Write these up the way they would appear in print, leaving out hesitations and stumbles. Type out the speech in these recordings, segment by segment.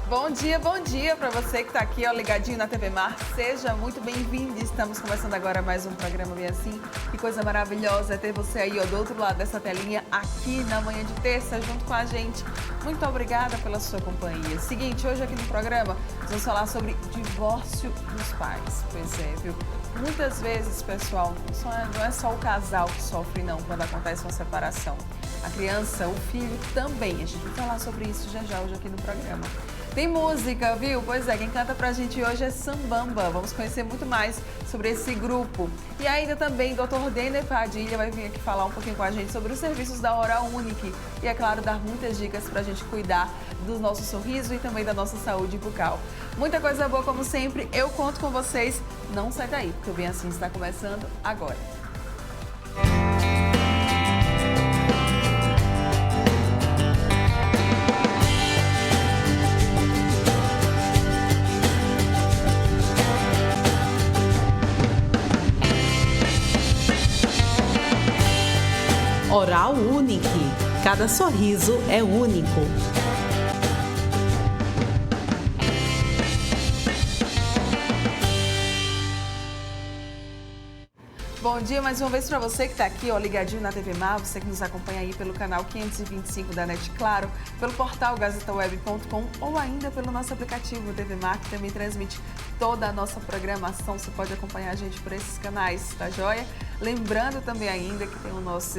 Bom dia para você que está aqui, ó, ligadinho na TV Mar. Seja muito bem-vindo. Estamos começando agora mais um programa bem assim. Que coisa maravilhosa é ter você aí, ó, do outro lado dessa telinha, aqui na manhã de terça, junto com a gente. Muito obrigada pela sua companhia. Seguinte, hoje aqui no programa, vamos falar sobre divórcio dos pais. Pois é, viu? Muitas vezes, pessoal, não é só o casal que sofre, não, quando acontece uma separação. A criança, o filho também. A gente vai falar sobre isso já hoje aqui no programa. Tem música, viu? Pois é, quem canta pra gente hoje é Sambamba. Vamos conhecer muito mais sobre esse grupo. E ainda também, Dr. Denner Padilha vai vir aqui falar um pouquinho com a gente sobre os serviços da Oral Unique. E, é claro, dar muitas dicas pra gente cuidar do nosso sorriso e também da nossa saúde bucal. Muita coisa boa, como sempre, eu conto com vocês. Não sai daí, porque o Bem Assim está começando agora. Oral Unique. Cada sorriso é único. Bom dia mais uma vez para você que está aqui, ó, ligadinho na TV Mar, você que nos acompanha aí pelo canal 525 da NET Claro, pelo portal gazetaweb.com ou ainda pelo nosso aplicativo TV Mar, que também transmite toda a nossa programação. Você pode acompanhar a gente por esses canais, tá joia? Lembrando também ainda que tem o nosso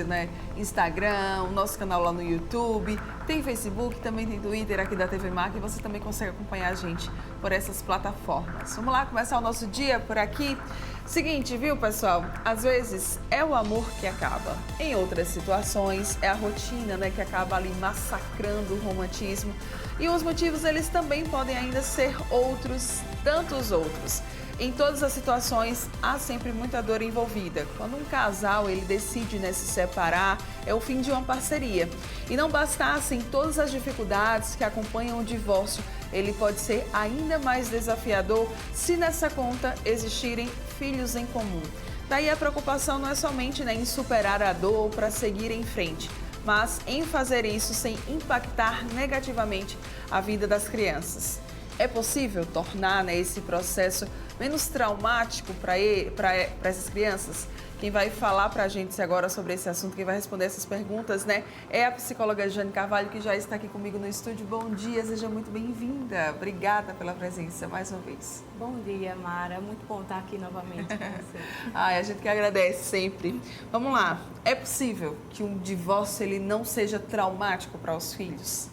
Instagram, o nosso canal lá no YouTube, tem Facebook, também tem Twitter aqui da TV Mar, que você também consegue acompanhar a gente por essas plataformas. Vamos lá começar o nosso dia por aqui. Seguinte, viu, pessoal? Às vezes é o amor que acaba. Em outras situações é a rotina, que acaba ali massacrando o romantismo. E os motivos, eles também podem ainda ser outros, tantos outros. Em todas as situações, há sempre muita dor envolvida. Quando um casal ele decide se separar, é o fim de uma parceria. E não bastassem todas as dificuldades que acompanham o divórcio, ele pode ser ainda mais desafiador se nessa conta existirem filhos em comum. Daí a preocupação não é somente em superar a dor para seguir em frente, mas em fazer isso sem impactar negativamente a vida das crianças. É possível tornar esse processo menos traumático para essas crianças? Quem vai falar para a gente agora sobre esse assunto, quem vai responder essas perguntas, é a psicóloga Jane Carvalho, que já está aqui comigo no estúdio. Bom dia, seja muito bem-vinda. Obrigada pela presença mais uma vez. Bom dia, Mara. Muito bom estar aqui novamente com você. A gente que agradece sempre. Vamos lá. É possível que um divórcio ele não seja traumático para os filhos?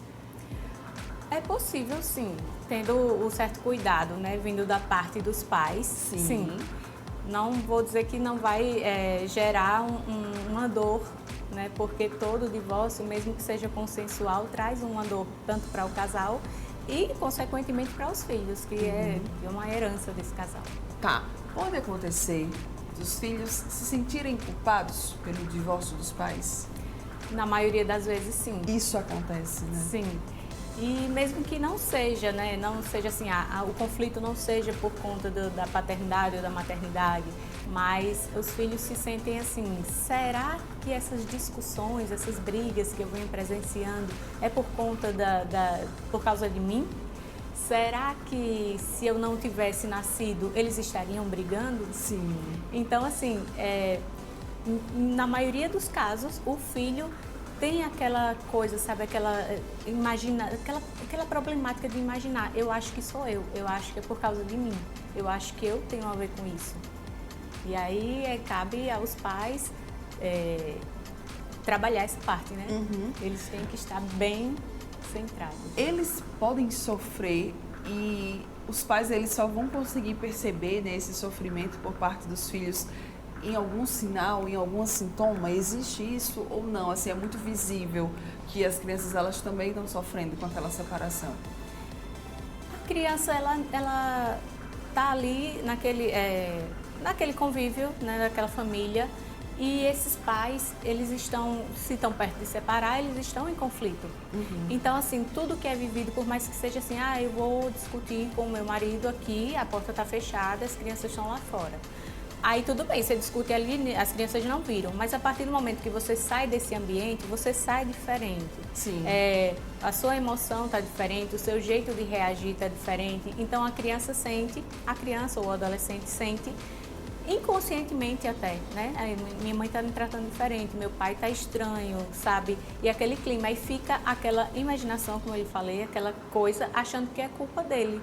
É possível, sim, tendo o certo cuidado, vindo da parte dos pais, sim. Não vou dizer que não vai gerar uma dor, porque todo divórcio, mesmo que seja consensual, traz uma dor tanto para o casal e, consequentemente, para os filhos, que é uma herança desse casal. Tá. Pode acontecer dos filhos se sentirem culpados pelo divórcio dos pais? Na maioria das vezes, sim. Isso acontece, né? Sim. E mesmo que não seja, não seja assim, o conflito não seja por conta da paternidade ou da maternidade, mas os filhos se sentem assim, será que essas discussões, essas brigas que eu venho presenciando é por conta por causa de mim? Será que se eu não tivesse nascido, eles estariam brigando? Sim. Então, assim, na maioria dos casos, o filho tem aquela coisa, sabe, aquela problemática de imaginar, eu acho que sou eu acho que é por causa de mim, eu acho que eu tenho a ver com isso. E aí cabe aos pais trabalhar essa parte, Eles têm que estar bem centrados. Eles podem sofrer e os pais eles só vão conseguir perceber esse sofrimento por parte dos filhos em algum sinal, em algum sintoma? Existe isso ou não? Assim, é muito visível que as crianças elas também estão sofrendo com aquela separação. A criança ela tá ali naquele convívio, naquela família, e esses pais, eles se estão perto de separar, eles estão em conflito. Então, assim, tudo que é vivido, por mais que seja assim, eu vou discutir com o meu marido aqui, a porta está fechada, as crianças estão lá fora. Aí tudo bem, você discute ali, as crianças não viram, mas a partir do momento que você sai desse ambiente, você sai diferente. Sim. A sua emoção está diferente, o seu jeito de reagir está diferente. Então a criança ou o adolescente sente, inconscientemente até, né? Minha mãe está me tratando diferente, meu pai está estranho, sabe? E aquele clima, aí fica aquela imaginação, como eu falei, aquela coisa, achando que é culpa dele.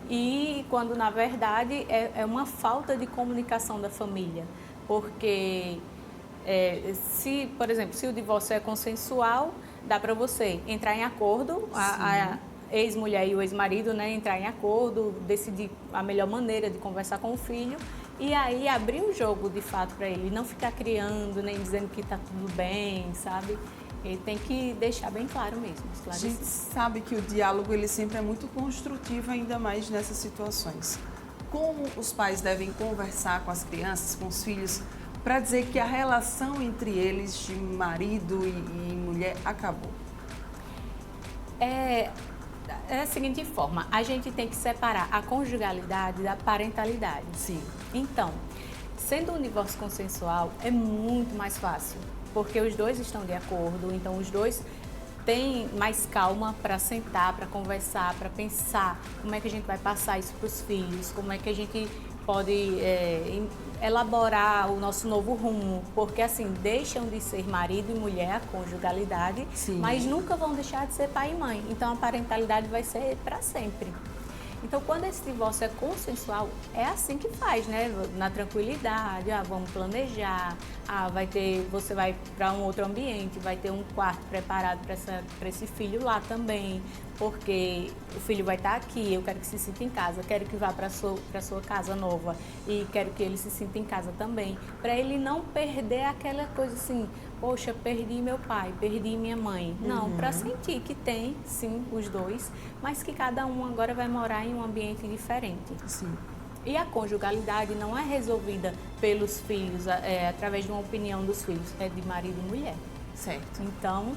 E quando, na verdade, é uma falta de comunicação da família. Porque, por exemplo, se o divórcio é consensual, dá para você entrar em acordo, a ex-mulher e o ex-marido, né, entrar em acordo, decidir a melhor maneira de conversar com o filho, e aí abrir um jogo de fato para ele, não ficar criando, nem dizendo que está tudo bem, sabe? Ele tem que deixar bem claro mesmo, esclarecer. A gente sabe que o diálogo ele sempre é muito construtivo, ainda mais nessas situações. Como os pais devem conversar com as crianças, com os filhos, para dizer que a relação entre eles, de marido e mulher, acabou? É da seguinte forma, a gente tem que separar a conjugalidade da parentalidade. Sim. Então, sendo um divórcio consensual, é muito mais fácil, porque os dois estão de acordo, então os dois têm mais calma para sentar, para conversar, para pensar como é que a gente vai passar isso para os filhos, como é que a gente pode elaborar o nosso novo rumo, porque assim, deixam de ser marido e mulher, a conjugalidade, Sim. mas nunca vão deixar de ser pai e mãe, então a parentalidade vai ser para sempre. Então, quando esse divórcio é consensual, é assim que faz, né? Na tranquilidade, vamos planejar, você vai para um outro ambiente, vai ter um quarto preparado para esse filho lá também, porque o filho vai estar aqui, eu quero que se sinta em casa, quero que vá para a sua casa nova e quero que ele se sinta em casa também, para ele não perder aquela coisa assim, poxa, perdi meu pai, perdi minha mãe. Não, para sentir que tem, sim, os dois, mas que cada um agora vai morar em um ambiente diferente. Sim. E a conjugalidade não é resolvida pelos filhos, através de uma opinião dos filhos, é de marido e mulher. Certo. Então,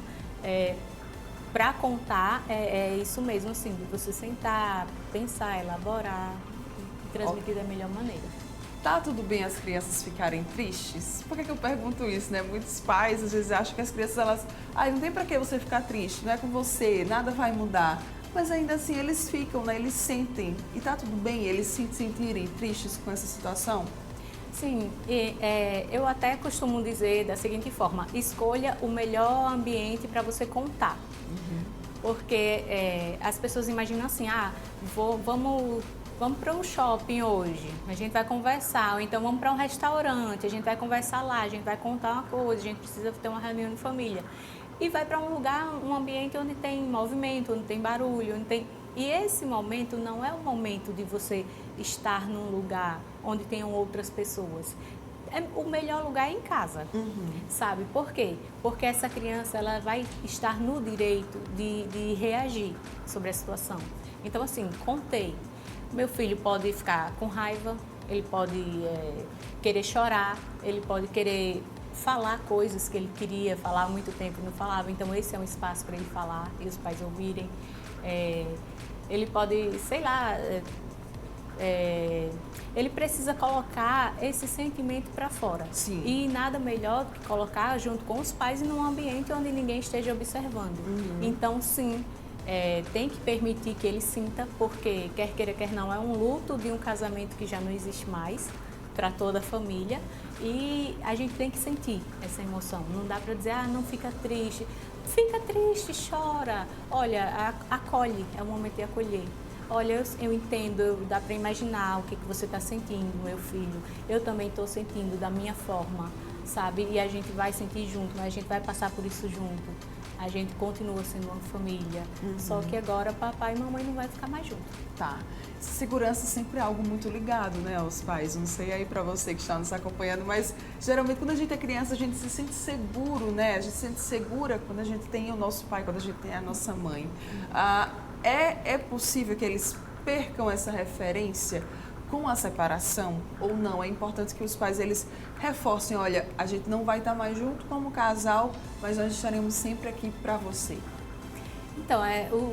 para contar, é isso mesmo, assim, de você sentar, pensar, elaborar e transmitir da melhor maneira. Tá tudo bem as crianças ficarem tristes? Por que eu pergunto isso, né? Muitos pais às vezes acham que as crianças, não tem pra que você ficar triste, não é com você, nada vai mudar. Mas ainda assim eles ficam, né? Eles sentem. E tá tudo bem eles se sentirem tristes com essa situação? Sim, eu até costumo dizer da seguinte forma, escolha o melhor ambiente para você contar. Porque as pessoas imaginam assim, vamos para um shopping hoje, a gente vai conversar, ou então vamos para um restaurante, a gente vai conversar lá, a gente vai contar uma coisa, a gente precisa ter uma reunião de família. E vai para um lugar, um ambiente onde tem movimento, onde tem barulho, E esse momento não é o momento de você estar num lugar onde tenham outras pessoas. O melhor lugar é em casa, sabe? Por quê? Porque essa criança ela vai estar no direito de reagir sobre a situação. Então, assim, contei. Meu filho pode ficar com raiva, ele pode querer chorar, ele pode querer falar coisas que ele queria falar há muito tempo e não falava. Então, esse é um espaço para ele falar e os pais ouvirem. Ele pode, sei lá, ele precisa colocar esse sentimento para fora. Sim. E nada melhor do que colocar junto com os pais em um ambiente onde ninguém esteja observando. Então, sim, tem que permitir que ele sinta, porque quer queira, quer não, é um luto de um casamento que já não existe mais para toda a família e a gente tem que sentir essa emoção. Não dá para dizer, não fica triste. Fica triste, chora. Olha, acolhe, é o momento de acolher. Olha, eu entendo, dá para imaginar o que você está sentindo, meu filho. Eu também estou sentindo da minha forma, sabe? E a gente vai sentir junto, mas a gente vai passar por isso junto. A gente continua sendo uma família, só que agora papai e mamãe não vai ficar mais juntos. Tá. Segurança sempre é algo muito ligado, né, aos pais. Não sei aí pra você que está nos acompanhando, mas geralmente quando a gente é criança a gente se sente seguro, né? A gente se sente segura quando a gente tem o nosso pai, quando a gente tem a nossa mãe. É possível que eles percam essa referência com a separação ou não? É importante que os pais eles reforcem, olha, a gente não vai estar mais junto como casal, mas nós estaremos sempre aqui para você. Então,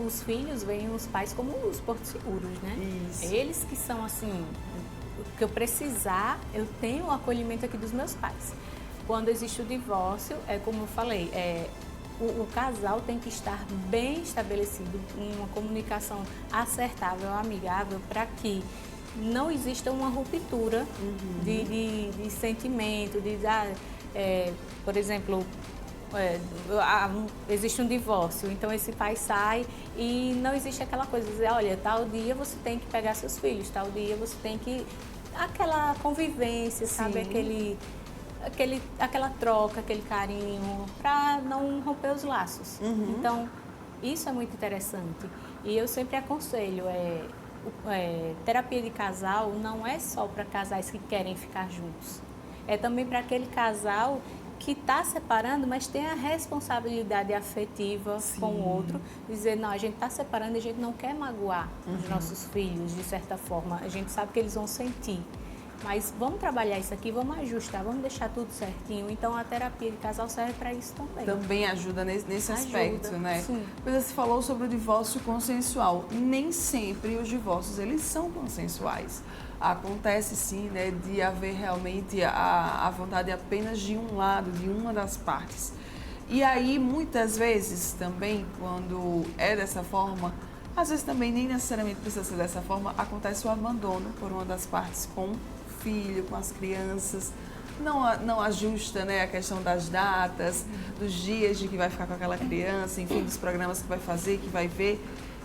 os filhos veem os pais como os portos seguros, né? Isso. Eles que são, assim, que eu precisar, eu tenho o acolhimento aqui dos meus pais. Quando existe o divórcio, é como eu falei, o casal tem que estar bem estabelecido, uma comunicação acertável, amigável, para que não exista uma ruptura de sentimento, por exemplo, existe um divórcio, então esse pai sai e não existe aquela coisa de dizer, olha, tal dia você tem que pegar seus filhos, tal dia você tem que... Aquela convivência, sabe? Aquela troca, aquele carinho, para não romper os laços. Então, isso é muito interessante. E eu sempre aconselho, terapia de casal não é só para casais que querem ficar juntos. É também para aquele casal que está separando, mas tem a responsabilidade afetiva com o outro. Dizer, não, a gente está separando e a gente não quer magoar os nossos filhos, de certa forma. A gente sabe que eles vão sentir. Mas vamos trabalhar isso aqui, vamos ajustar, vamos deixar tudo certinho. Então, a terapia de casal serve para isso também. Também ajuda nesse aspecto, né? Sim. Mas você falou sobre o divórcio consensual. Nem sempre os divórcios, eles são consensuais. Acontece sim, né, de haver realmente a vontade apenas de um lado, de uma das partes. E aí, muitas vezes, também, quando é dessa forma, às vezes também nem necessariamente precisa ser dessa forma, acontece o abandono por uma das partes com o filho, com as crianças. Não ajusta, né, a questão das datas, dos dias de que vai ficar com aquela criança, enfim, dos programas que vai fazer, que vai ver.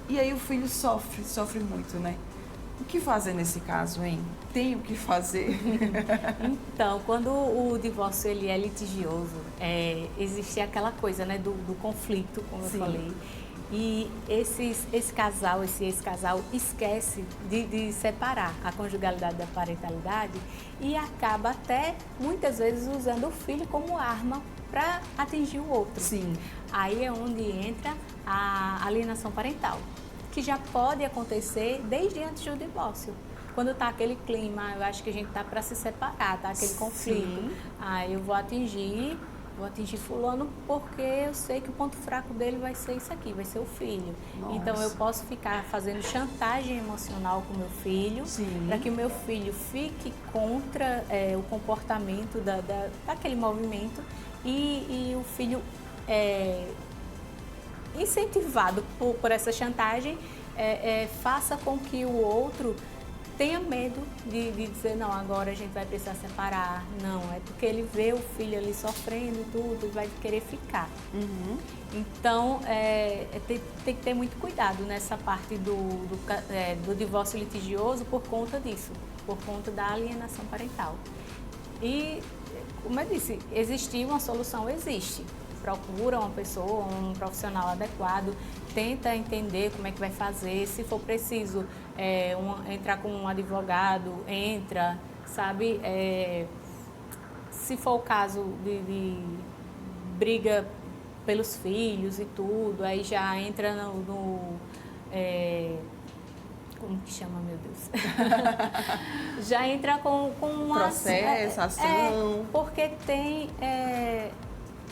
E aí o filho sofre muito, né? O que fazer nesse caso, hein? Tem o que fazer? Então, quando o divórcio ele é litigioso, existe aquela coisa, né, do conflito, como eu falei. E esse ex-casal esquece de separar a conjugalidade da parentalidade e acaba até, muitas vezes, usando o filho como arma para atingir o outro. Sim. Aí é onde entra a alienação parental, que já pode acontecer desde antes do divórcio. Quando está aquele clima, eu acho que a gente está para se separar, tá aquele conflito. Eu vou atingir fulano porque eu sei que o ponto fraco dele vai ser isso aqui, vai ser o filho. Nossa. Então eu posso ficar fazendo chantagem emocional com o meu filho, para que o meu filho fique contra o comportamento daquele movimento e o filho incentivado por essa chantagem faça com que o outro tenha medo de dizer, não, agora a gente vai precisar separar. Não, é porque ele vê o filho ali sofrendo e tudo, e vai querer ficar. Então, tem que ter muito cuidado nessa parte do divórcio litigioso por conta disso, por conta da alienação parental. E, como eu disse, existir uma solução, existe. Procura uma pessoa, um profissional adequado, tenta entender como é que vai fazer, se for preciso entrar com um advogado, entra, sabe? Se for o caso de briga pelos filhos e tudo, aí já entra como que chama, meu Deus? Já entra com uma... Processo, ação. Porque tem...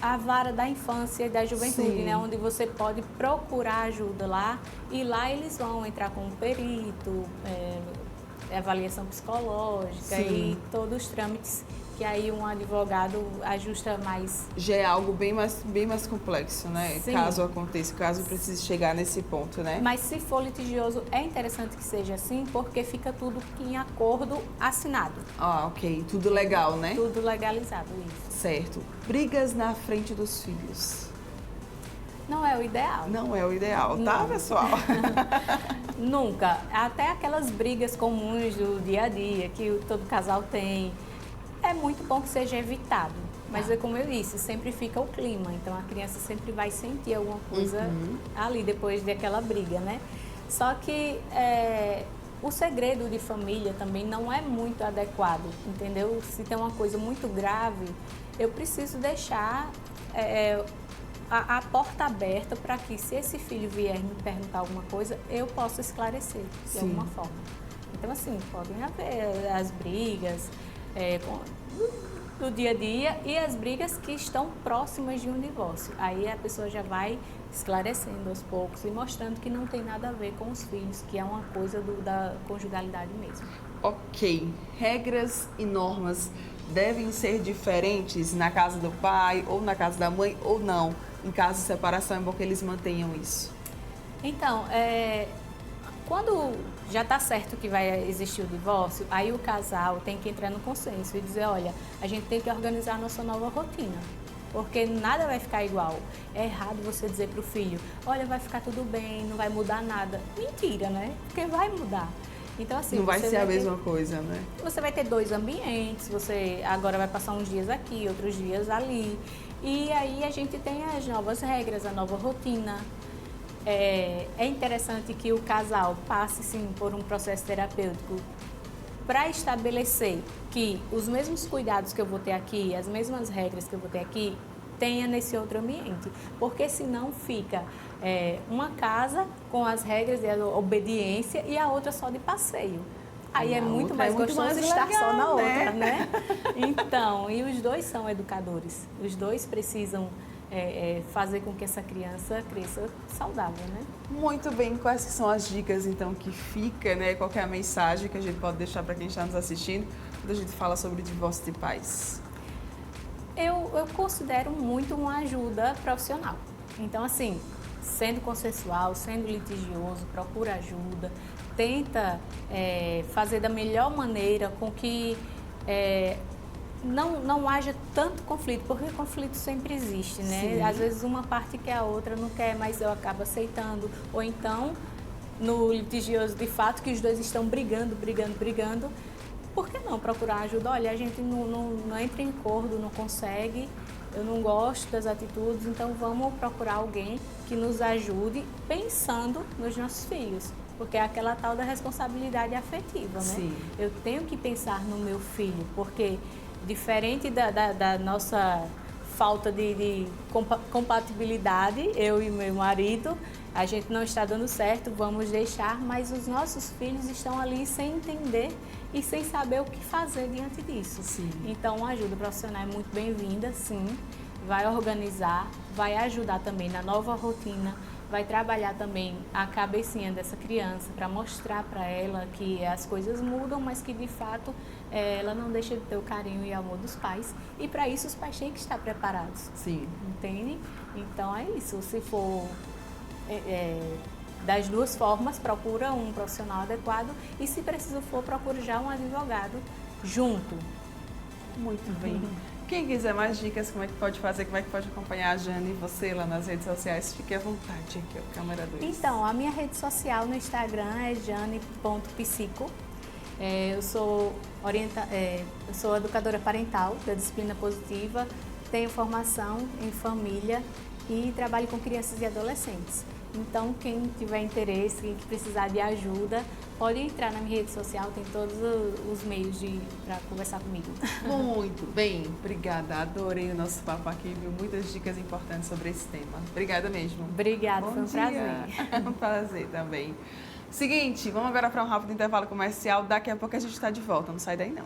a vara da infância e da juventude, né? Onde você pode procurar ajuda lá e lá eles vão entrar com um perito, avaliação psicológica e todos os trâmites que aí um advogado ajusta mais. Já é algo bem mais complexo, né? Sim. Caso aconteça, caso precise chegar nesse ponto, né? Mas se for litigioso, é interessante que seja assim, porque fica tudo em acordo assinado. Ok. Tudo legal, né? Tudo legalizado, isso. Certo. Brigas na frente dos filhos. Não é o ideal. Não é o ideal, tá, Não. pessoal? Nunca. Até aquelas brigas comuns do dia a dia, que todo casal tem. É muito bom que seja evitado. Mas é como eu disse, sempre fica o clima. Então a criança sempre vai sentir alguma coisa ali depois daquela briga, né? Só que o segredo de família também não é muito adequado, entendeu? Se tem uma coisa muito grave, eu preciso deixar a porta aberta para que, se esse filho vier me perguntar alguma coisa, eu possa esclarecer de alguma forma. Então, assim, podem haver as brigas, do dia a dia e as brigas que estão próximas de um divórcio. Aí a pessoa já vai esclarecendo aos poucos e mostrando que não tem nada a ver com os filhos, que é uma coisa da conjugalidade mesmo. Ok. Regras e normas devem ser diferentes na casa do pai ou na casa da mãe ou não? Em caso de separação, é bom que eles mantenham isso. Então, quando já está certo que vai existir o divórcio, aí o casal tem que entrar no consenso e dizer, olha, a gente tem que organizar a nossa nova rotina, porque nada vai ficar igual. É errado você dizer para o filho, olha, vai ficar tudo bem, não vai mudar nada. Mentira, né? Porque vai mudar. Então, assim, não vai ser a mesma ter, coisa, né? Você vai ter 2 ambientes, você agora vai passar uns dias aqui, outros dias ali. E aí a gente tem as novas regras, a nova rotina. É interessante que o casal passe, sim, por um processo terapêutico para estabelecer que os mesmos cuidados que eu vou ter aqui, as mesmas regras que eu vou ter aqui, tenha nesse outro ambiente. Porque senão fica uma casa com as regras e a obediência e a outra só de passeio. Aí é muito mais gostoso estar só na outra, né? Então, e os dois são educadores. Os dois precisam fazer com que essa criança cresça saudável, né? Muito bem, quais são as dicas então que fica, né? Qual que é a mensagem que a gente pode deixar para quem está nos assistindo quando a gente fala sobre divórcio de pais? Eu considero muito uma ajuda profissional. Então, assim, sendo consensual, sendo litigioso, procura ajuda, tenta fazer da melhor maneira com que não haja tanto conflito, porque conflito sempre existe, né? Sim. Às vezes uma parte quer, a outra não quer, mas eu acabo aceitando. Ou então, no litigioso de fato, que os dois estão brigando, por que não procurar ajuda? Olha, a gente não entra em acordo, não consegue, eu não gosto das atitudes, então vamos procurar alguém que nos ajude pensando nos nossos filhos. Porque é aquela tal da responsabilidade afetiva, né? Sim. Eu tenho que pensar no meu filho, porque diferente da nossa falta de compatibilidade, eu e meu marido, a gente não está dando certo, vamos deixar, mas os nossos filhos estão ali sem entender e sem saber o que fazer diante disso. Sim. Então, a ajuda profissional é muito bem-vinda, sim, vai organizar, vai ajudar também na nova rotina, vai trabalhar também a cabecinha dessa criança para mostrar para ela que as coisas mudam, mas que de fato ela não deixa de ter o carinho e amor dos pais. E para isso os pais têm que estar preparados. Sim. Entende? Então é isso. Se for das duas formas, procura um profissional adequado e, se preciso for, procura já um advogado junto. Muito bem. Quem quiser mais dicas, como é que pode fazer, como é que pode acompanhar a Jane e você lá nas redes sociais, fique à vontade aqui, ó, câmera 2. Então, a minha rede social no Instagram é jane.psico. Eu sou educadora parental da disciplina positiva, tenho formação em família e trabalho com crianças e adolescentes. Então, quem tiver interesse, quem precisar de ajuda, pode entrar na minha rede social, tem todos os meios para conversar comigo. Muito bem, obrigada. Adorei o nosso papo aqui, viu? Muitas dicas importantes sobre esse tema. Obrigada mesmo. Obrigada, foi um dia. prazer. Um prazer também. Seguinte, vamos agora para um rápido intervalo comercial. Daqui a pouco a gente está de volta, não sai daí não.